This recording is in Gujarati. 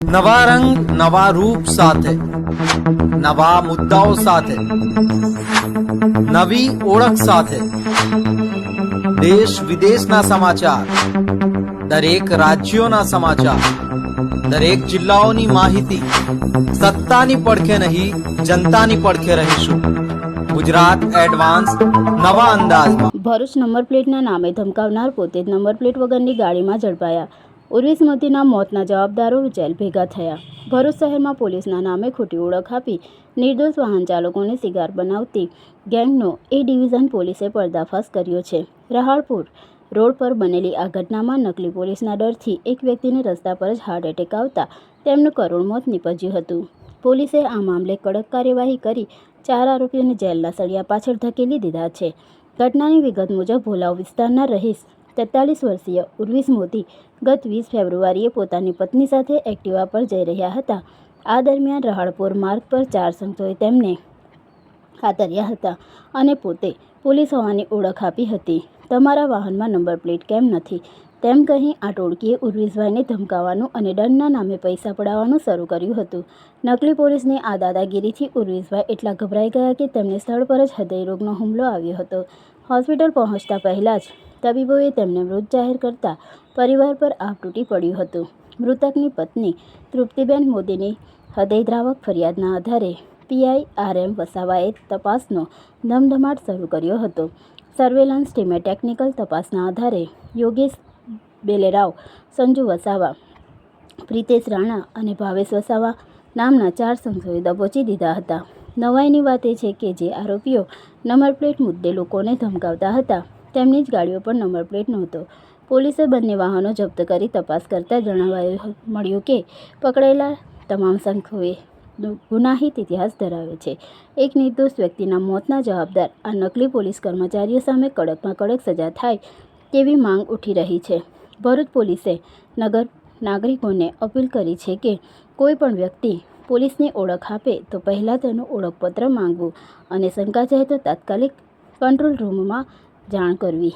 નવા રંગ નવા રૂપ સાથે, નવા મુદ્દાઓ સાથે, નવી ઓળખ સાથે, દેશ વિદેશના સમાચાર, દરેક રાજ્યોના સમાચાર, દરેક જિલ્લાઓની માહિતી, સત્તાની પડખે નહીં જનતાની પડખે રહીશું. ગુજરાત એડવાન્સ નવા અંદાજમાં. ભરૂચ નંબર પ્લેટના નામે ધમકાવનાર પોતે જ નંબર પ્લેટ વગરની ગાડીમાં ઝડપાયા. ઉર્વિસ મોતીના મોતના જવાબદારો જેલ ભેગા થયા. ભરૂચ શહેરમાં પોલીસના નામે ખોટી ઓળખ આપી નિર્દોષ વાહન ચાલકોને શિકાર બનાવતી ગેંગનો એ ડિવિઝન પોલીસે પર્દાફાશ કર્યો છે. રહાળપુર રોડ પર બનેલી આ ઘટનામાં નકલી પોલીસના ડરથી એક વ્યક્તિને રસ્તા પર જ હાર્ટ એટેક આવતા તેમનું કરુણ મોત નીપજ્યું હતું. પોલીસે આ મામલે કડક કાર્યવાહી કરી 4 આરોપીઓને જેલના સળિયા પાછળ ધકેલી દીધા છે. ઘટનાની વિગત મુજબ ભોલાવ વિસ્તારના રહીશ 43 વર્ષીય ઉર્વિસ મોતી ગત 20 ફેબ્રુઆરીએ પોતાની પત્ની સાથે એક્ટિવા પર જઈ રહ્યા હતા. આ દરમિયાન રહાળપુર માર્ગ પર 4 શખ્સોએ તેમને હાતર્યા હતા અને પોતે પોલીસ હોવાની ઓળખ આપી હતી. તમારા વાહનમાં નંબર પ્લેટ કેમ નથી તેમ કહી આ ટોળકીએ ઉર્વિસભાઈને ધમકાવવાનું અને દંડના નામે પૈસા પડાવવાનું શરૂ કર્યું હતું. નકલી પોલીસની આ દાદાગીરીથી ઉર્વિસભાઈ એટલા ગભરાઈ ગયા કે તેમને સ્થળ પર જ હૃદયરોગનો હુમલો આવ્યો હતો. હોસ્પિટલ પહોંચતા પહેલાં જ તબીબોએ તેમને મૃત જાહેર કરતા પરિવાર પર આભ તૂટી પડ્યું હતું. મૃતકની પત્ની તૃપ્તિબેન મોદીની હૃદયદ્રાવક ફરિયાદના આધારે પીઆઈ RM વસાવાએ તપાસનો ધમધમાટ શરૂ કર્યો હતો. સર્વેલન્સ ટીમે ટેકનિકલ તપાસના આધારે યોગેશ બેલેરાવ, સંજુ વસાવા, પ્રિતેશ રાણા અને ભાવેશ વસાવા નામના 4 શખ્સોએ દબોચી દીધા હતા. નવાઈની વાત એ છે કે જે આરોપીઓ નંબર પ્લેટ મુદ્દે લોકોને ધમકાવતા હતા તેમની જ ગાડીઓ પર નંબર પ્લેટ નહોતો. પોલીસે બંને વાહનો જપ્ત કરી તપાસ કરતા મળ્યું કે પકડાયેલા તમામ શખ્સોએ ગુનાહિત ઇતિહાસ ધરાવે છે. એક નિર્દોષ વ્યક્તિના મોતના જવાબદાર આ નકલી પોલીસ કર્મચારીઓ સામે કડકમાં કડક સજા થાય તેવી માંગ ઉઠી રહી છે. ભરૂચ પોલીસે નાગરિકોને અપીલ કરી છે કે કોઈ પણ વ્યક્તિ પોલીસની ઓળખ આપે તો પહેલાં તેનું ઓળખપત્ર માંગવું અને શંકા જાય તો તાત્કાલિક કંટ્રોલ રૂમમાં જાણ કરવી.